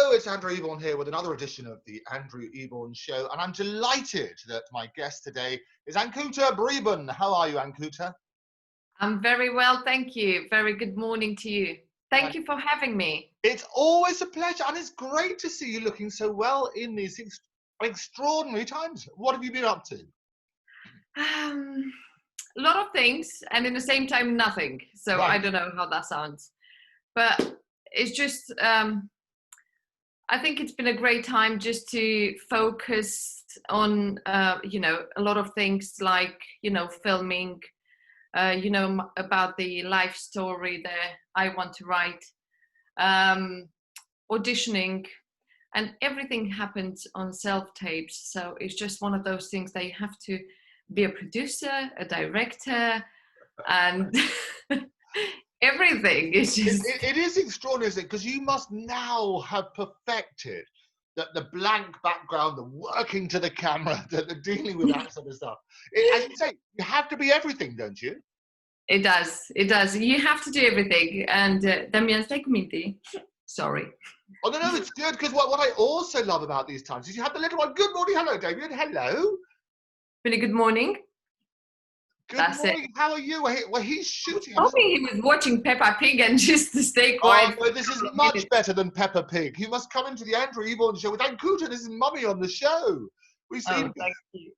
Hello, it's Andrew Eborn here with another edition of the Andrew Eborn Show, and I'm delighted that my guest today is Ancuta Breaban. How are you, Ancuta? I'm very well, thank you. Very good morning to you. Thank you for having me. It's always a pleasure, and it's great to see you looking so well in these extraordinary times. What have you been up to? A lot of things, and in the same time, nothing. So Right. I don't know how that sounds, but it's just, I think it's been a great time just to focus on, a lot of things like, filming, about the life story that I want to write, auditioning, and everything happens on self-tapes. So it's just one of those things that you have to be a producer, a director, and everything. It's just... It is extraordinary, isn't it? Because you must now have perfected the blank background, the working to the camera, the dealing with that sort of stuff. As you say, you have to be everything, don't you? It does. You have to do everything. And Damien, take me. Sorry. Oh, no, it's good, because what I also love about these times is you have the little one. Good morning, hello, Damien. Hello. Really good morning. Good morning. How are you? Well, he's shooting. Hoping he was watching Peppa Pig and just to stay quiet. Oh, no, this is much better than Peppa Pig. You must come into the Andrew Eborn Show with Ancuta. This is Mummy on the show. We've seen. Oh, thank you.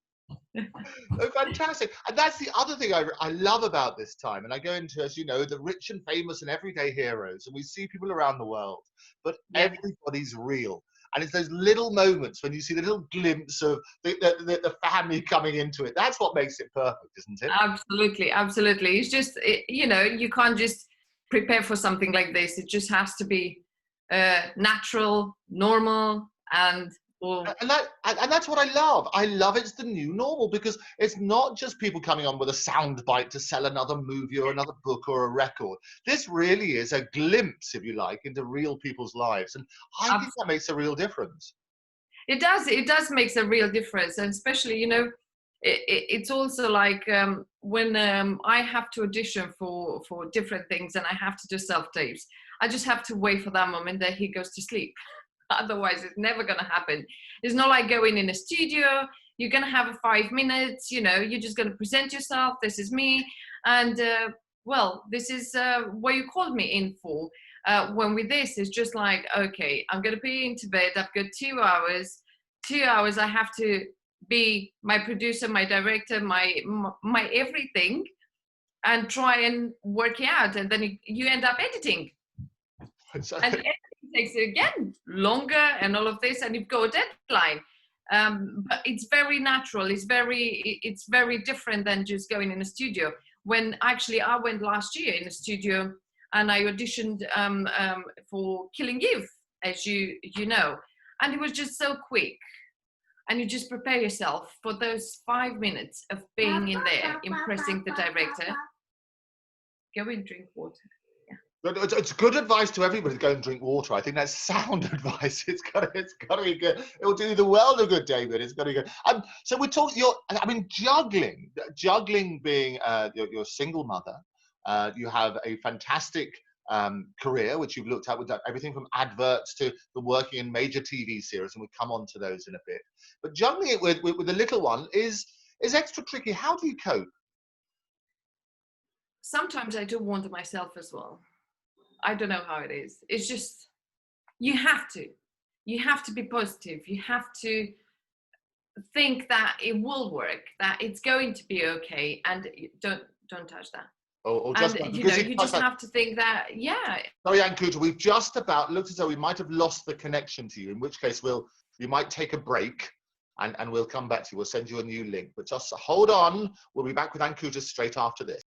Oh, fantastic. And that's the other thing I love about this time. And I go into, as you know, the rich and famous and everyday heroes, and we see people around the world, but everybody's real. And it's those little moments when you see the little glimpse of the family coming into it. That's what makes it perfect, isn't it? Absolutely, absolutely. It's just, you can't just prepare for something like this. It just has to be natural, normal, and that's what I love. I love it's the new normal, because it's not just people coming on with a sound bite to sell another movie or another book or a record. This really is a glimpse, if you like, into real people's lives. And I think that makes a real difference. It does make a real difference. And especially, it's also like when I have to audition for different things and I have to do self-tapes, I just have to wait for that moment that he goes to sleep. Otherwise, it's never going to happen. It's not like going in a studio. You're going to have 5 minutes, you're just going to present yourself. This is me. And, this is what you called me in for. When with this, it's just like, okay, I'm going to be into bed. I've got 2 hours. 2 hours, I have to be my producer, my director, my everything, and try and work it out. And then you end up editing. And editing takes again longer and all of this, and you've got a deadline. But it's very natural. It's very different than just going in a studio. When actually I went last year in a studio and I auditioned for Killing Eve, as you know, and it was just so quick. And you just prepare yourself for those 5 minutes of being in there, impressing the director. Go and drink water. It's good advice to everybody to go and drink water. I think that's sound advice. It's got to be good. It will do the world a good, David. It's got to be good. So we're talking. Juggling being your single mother. You have a fantastic career, which you've looked at with everything from adverts to the working in major TV series, and we'll come on to those in a bit. But juggling it with the little one is extra tricky. How do you cope? Sometimes I do wonder myself as well. I don't know how it is. It's just, you have to be positive. You have to think that it will work, that it's going to be okay, and don't touch that. Or just and you just have to think that, Sorry, Ancuta, we've just about looked as though we might have lost the connection to you, in which case you might take a break and we'll come back to you. We'll send you a new link. But just hold on. We'll be back with Ancuta straight after this.